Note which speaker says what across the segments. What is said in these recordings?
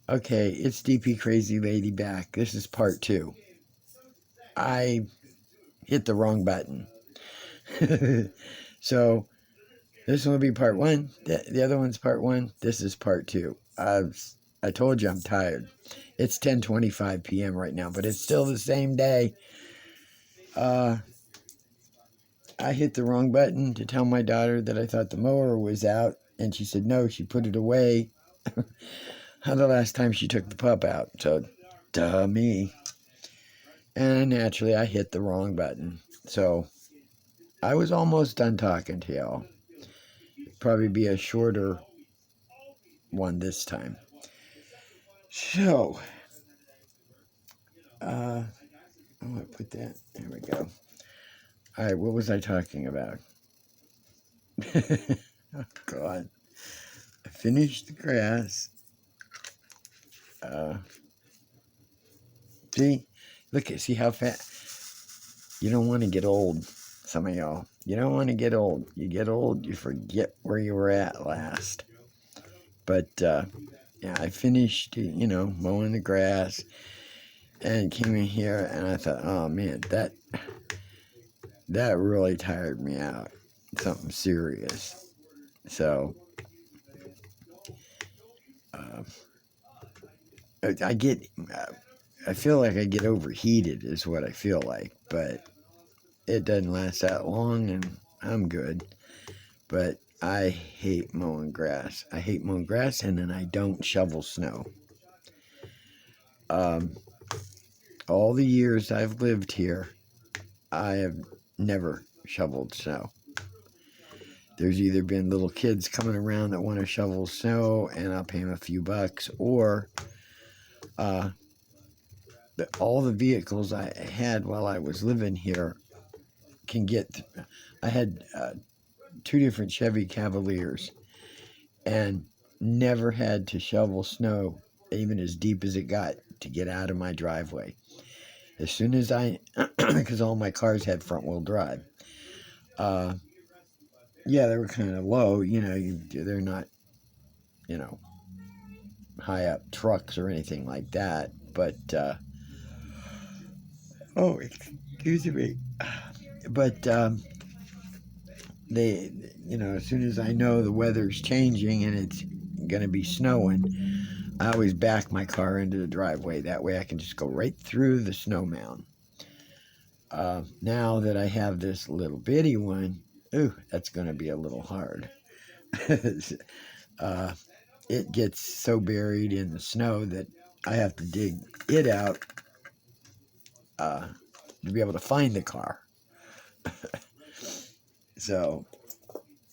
Speaker 1: Okay, it's DP Crazy Lady back. This is part 2. I hit the wrong button. So, this one will be part 1. The other one's part 1. This is part 2. I told you I'm tired. It's 10:25 p.m. right now, but it's still the same day. I hit the wrong button to tell my daughter that I thought the mower was out, and she said no, she put it away the last time she took the pup out. So, duh me. And naturally, I hit the wrong button. So, I was almost done talking to y'all. Probably be a shorter one this time. So, I'm going to put that. There we go. All right, what was I talking about? Oh, God. I finished the grass. See how fast. You don't want to get old, some of y'all. You don't want to get old. You get old, you forget where you were at last. But, yeah, I finished, mowing the grass and came in here and I thought, oh, man, that really tired me out. Something serious. So, I feel like I get overheated is what I feel like, but it doesn't last that long and I'm good. But I hate mowing grass. I hate mowing grass, and then I don't shovel snow. All the years I've lived here, I have never shoveled snow. There's either been little kids coming around that want to shovel snow, and I'll pay them a few bucks, or all the vehicles I had while I was living here can get. I had 2 different Chevy Cavaliers, and never had to shovel snow even as deep as it got to get out of my driveway. As soon as because all my cars had front wheel drive. Yeah, they were kind of low, they're not, high up trucks or anything like that. But, oh, excuse me. But, as soon as I know the weather's changing and it's going to be snowing, I always back my car into the driveway. That way I can just go right through the snow mound. Now that I have this little bitty one, that's going to be a little hard. It gets so buried in the snow that I have to dig it out to be able to find the car. So,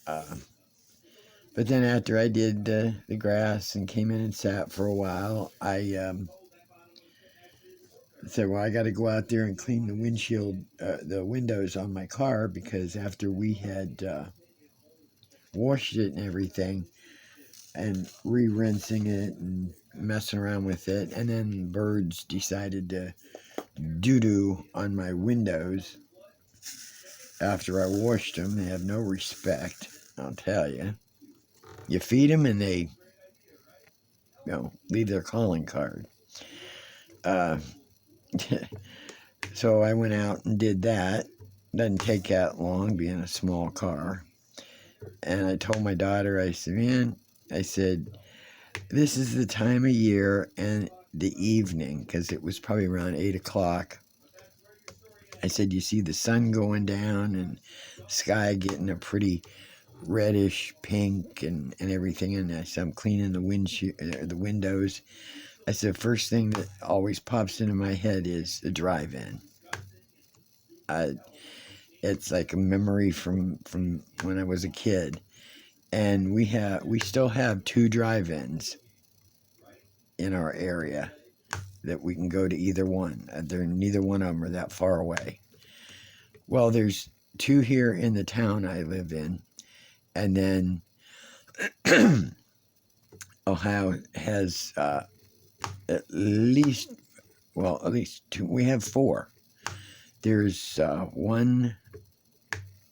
Speaker 1: but then after I did the grass and came in and sat for a while, I said, well, I got to go out there and clean the windshield, the windows on my car, because after we had washed it and everything and re-rinsing it and messing around with it, and then birds decided to doo-doo on my windows after I washed them. They have no respect, I'll tell you. You feed them and they, leave their calling card. So I went out and did that. Doesn't take that long, being a small car. And I told my daughter, I said, this is the time of year and the evening, because it was probably around 8 o'clock. I said, you see the sun going down and sky getting a pretty reddish pink and everything. And I said, I'm cleaning the windows. I said, first thing that always pops into my head is the drive-in. It's like a memory from when I was a kid. And we still have 2 drive-ins in our area that we can go to either one. Neither one of them are that far away. Well, there's 2 here in the town I live in, and then Ohio has at least 2. We have 4. There's one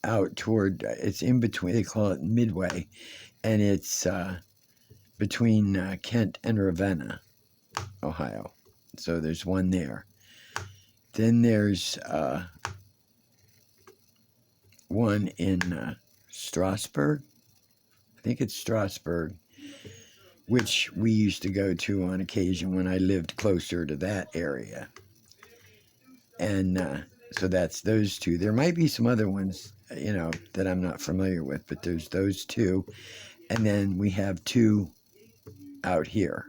Speaker 1: out toward, it's in between, they call it Midway, and it's between Kent and Ravenna. Ohio. So there's one there. Then there's one in Strasburg. I think it's Strasburg, which we used to go to on occasion when I lived closer to that area. And so that's those two. There might be some other ones, that I'm not familiar with, but there's those two. And then we have two out here.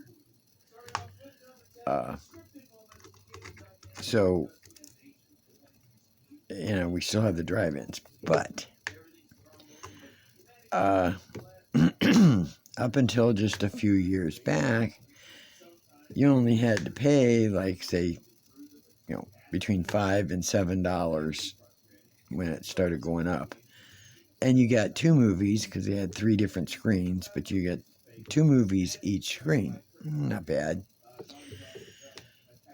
Speaker 1: So, we still have the drive-ins. But up until just a few years back, you only had to pay, like, say, between $5 and $7 when it started going up. And you got two movies, because they had 3 different screens, but you get 2 movies each screen. Not bad.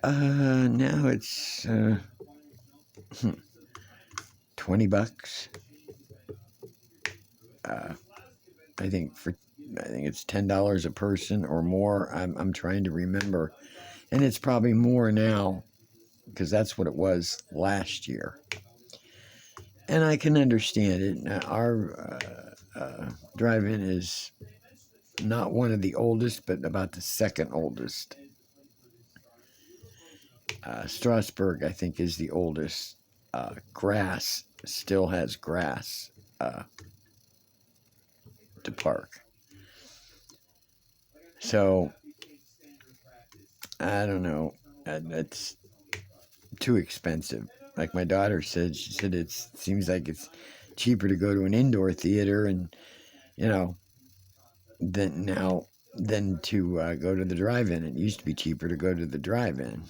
Speaker 1: Now it's $20. I think it's $10 a person or more. I'm trying to remember, and it's probably more now because that's what it was last year. And I can understand it. Now, our drive-in is not one of the oldest, but about the second oldest. Strasburg, I think, is the oldest. Grass still has grass to park. So, I don't know. That's too expensive. Like my daughter said, she said it seems like it's cheaper to go to an indoor theater and, than to go to the drive-in. It used to be cheaper to go to the drive-in.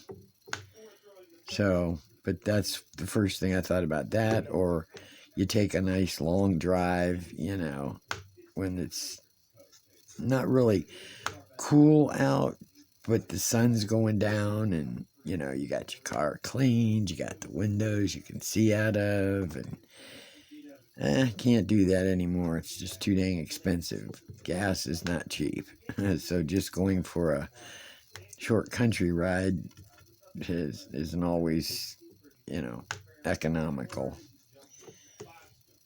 Speaker 1: So, but that's the first thing I thought about that. Or you take a nice long drive, when it's not really cool out, but the sun's going down and, you got your car cleaned, you got the windows you can see out of, and can't do that anymore. It's just too dang expensive. Gas is not cheap. So just going for a short country ride isn't always, economical.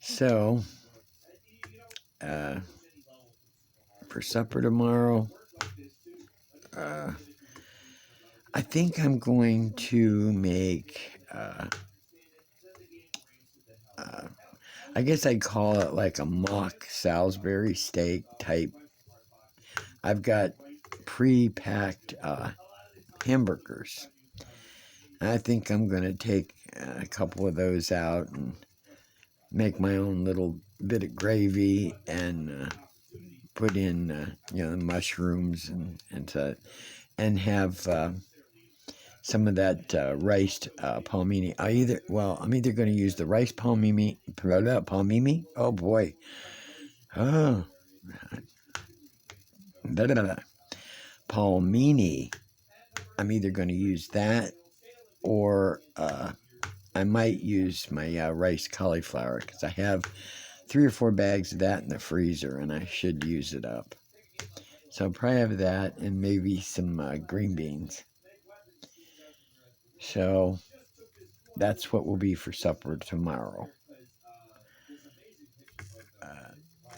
Speaker 1: So, for supper tomorrow, I think I'm going to make, I guess I'd call it like a mock Salisbury steak type. I've got pre-packed hamburgers. I think I'm going to take a couple of those out and make my own little bit of gravy and put in, the mushrooms and have some of that riced palmini. I'm either going to use the rice palmini. Oh boy. Oh. Palmini. I'm either going to use that or I might use my rice cauliflower because I have 3 or 4 bags of that in the freezer and I should use it up. So I'll probably have that and maybe some green beans. So that's what will be for supper tomorrow.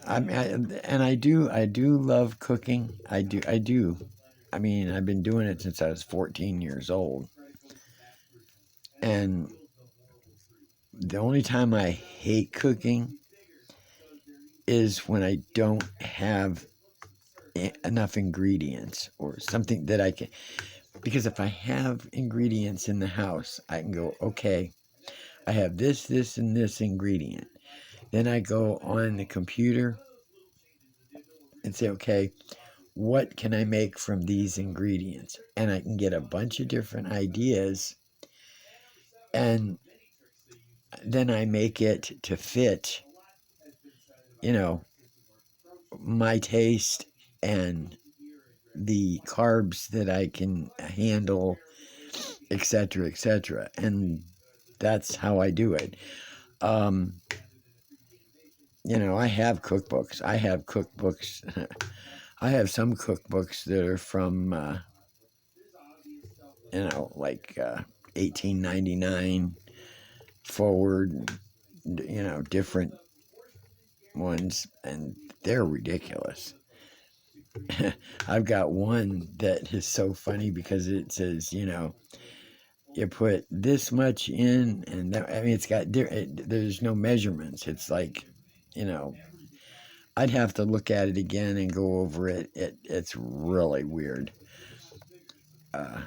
Speaker 1: I do love cooking. I do. I mean, I've been doing it since I was 14 years old. And the only time I hate cooking is when I don't have enough ingredients or something that I can. Because if I have ingredients in the house, I can go, okay, I have this, and this ingredient. Then I go on the computer and say, okay, what can I make from these ingredients? And I can get a bunch of different ideas. And then I make it to fit, my taste and the carbs that I can handle, etc., etc. And that's how I do it. I have cookbooks. I have some cookbooks that are from you know, like $18.99 forward, you know, different ones, and they're ridiculous. I've got one that is so funny because it says, you know, you put this much in, and that, I mean, it's got there's no measurements. It's like, you know, I'd have to look at it again and go over it. It's really weird. Uh,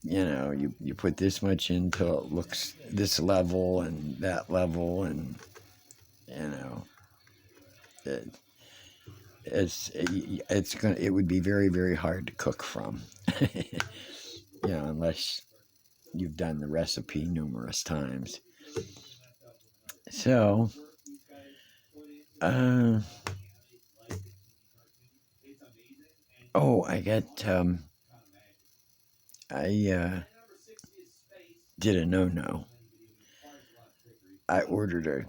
Speaker 1: you know, you put this much in till it looks this level and that level, and you know, it, it would be very, very hard to cook from. You know, unless you've done the recipe numerous times. So, uh, oh, I did a no. I ordered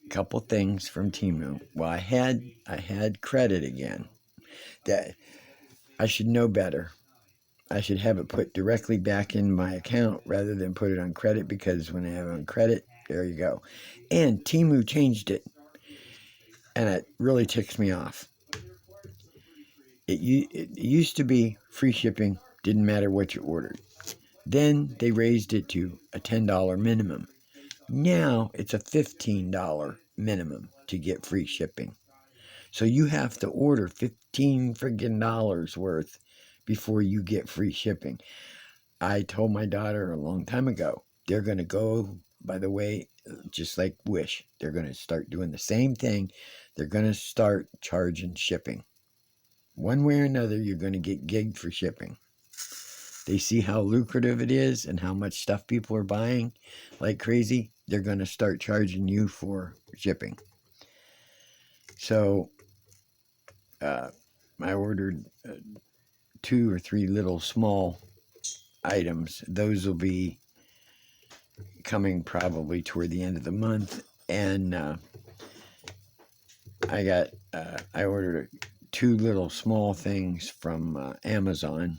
Speaker 1: couple things from Temu. Well, I had credit again. That I should know better. I should have it put directly back in my account rather than put it on credit, because when I have it on credit, there you go. And Temu changed it, and it really ticks me off. It used to be free shipping, didn't matter what you ordered. Then they raised it to a $10 minimum. Now it's a $15 minimum to get free shipping. So you have to order $15 friggin' dollars worth before you get free shipping. I told my daughter a long time ago, they're going to go, by the way, just like Wish. They're going to start doing the same thing. They're going to start charging shipping. One way or another, you're going to get gigged for shipping. They see how lucrative it is and how much stuff people are buying like crazy. They're going to start charging you for shipping. So I ordered 2 or 3 little small items. Those will be coming probably toward the end of the month. And I ordered 2 little small things from Amazon.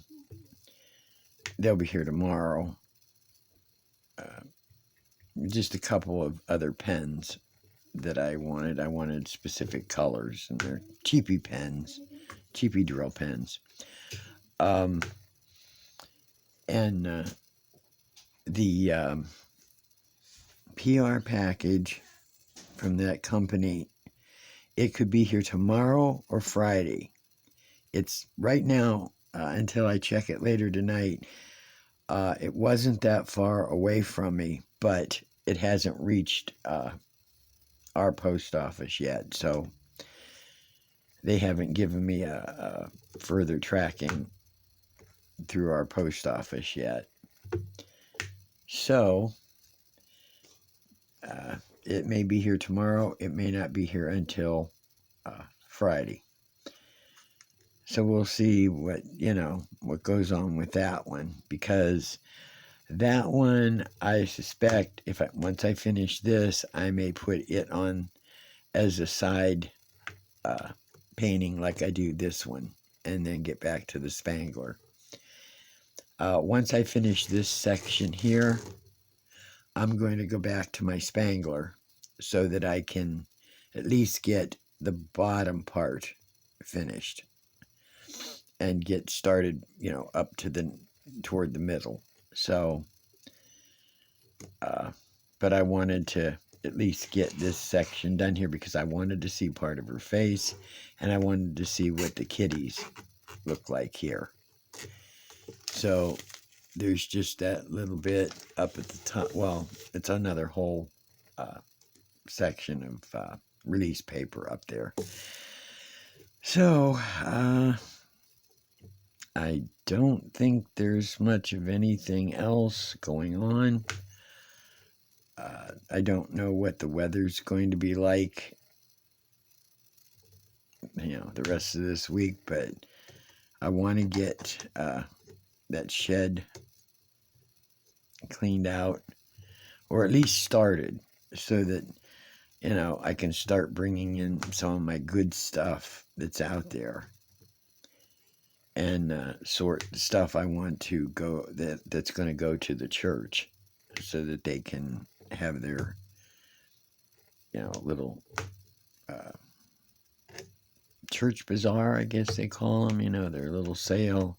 Speaker 1: They'll be here tomorrow. Just a couple of other pens that I wanted. I wanted specific colors, and they're cheapy pens, cheapy drill pens. And the PR package from that company, it could be here tomorrow or Friday. It's right now, until I check it later tonight, it wasn't that far away from me, but it hasn't reached our post office yet, so they haven't given me a further tracking through our post office yet. So it may be here tomorrow. It may not be here until Friday. So we'll see what goes on with that one, because that one, I suspect, once I finish this, I may put it on as a side painting like I do this one, and then get back to the Spangler. Once I finish this section here, I'm going to go back to my Spangler so that I can at least get the bottom part finished and get started, up to toward the middle. So, but I wanted to at least get this section done here because I wanted to see part of her face, and I wanted to see what the kitties look like here. So there's just that little bit up at the top. Well, it's another whole section of release paper up there. So I don't think there's much of anything else going on. I don't know what the weather's going to be like, the rest of this week, but I want to get that shed cleaned out, or at least started, so that I can start bringing in some of my good stuff that's out there. and sort stuff I want to go that's going to go to the church, so that they can have their, little uh, church bazaar, I guess they call them. Their little sale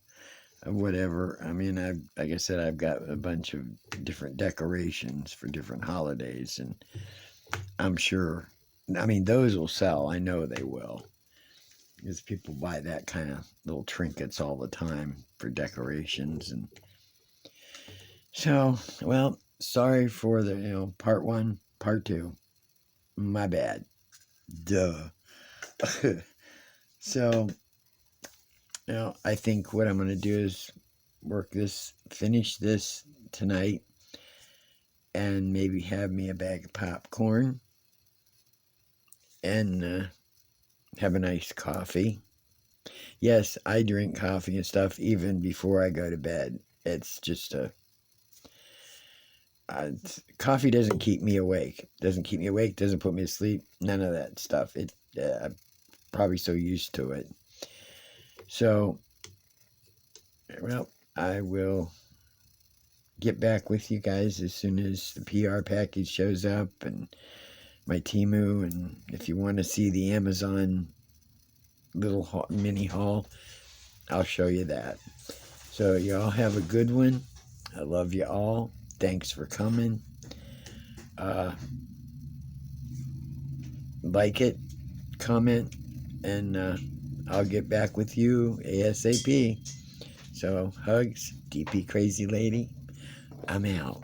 Speaker 1: of whatever. I mean, like I said, I've got a bunch of different decorations for different holidays, and I'm sure, I mean, those will sell. I know they will, because people buy that kind of little trinkets all the time for decorations. And so, well, sorry for the, part one, part two. My bad. Duh. So, I think what I'm going to do is finish this tonight, and maybe have me a bag of popcorn, and have a nice coffee. Yes, I drink coffee and stuff even before I go to bed. It's just coffee doesn't keep me awake. Doesn't keep me awake. Doesn't put me to sleep. None of that stuff. I'm probably so used to it. So, well, I will get back with you guys as soon as the PR package shows up, and my Temu, and if you want to see the Amazon little mini haul, I'll show you that. So y'all have a good one. I love you all. Thanks for coming. Like it, comment, and I'll get back with you ASAP. So hugs, DP Crazy Lady. I'm out.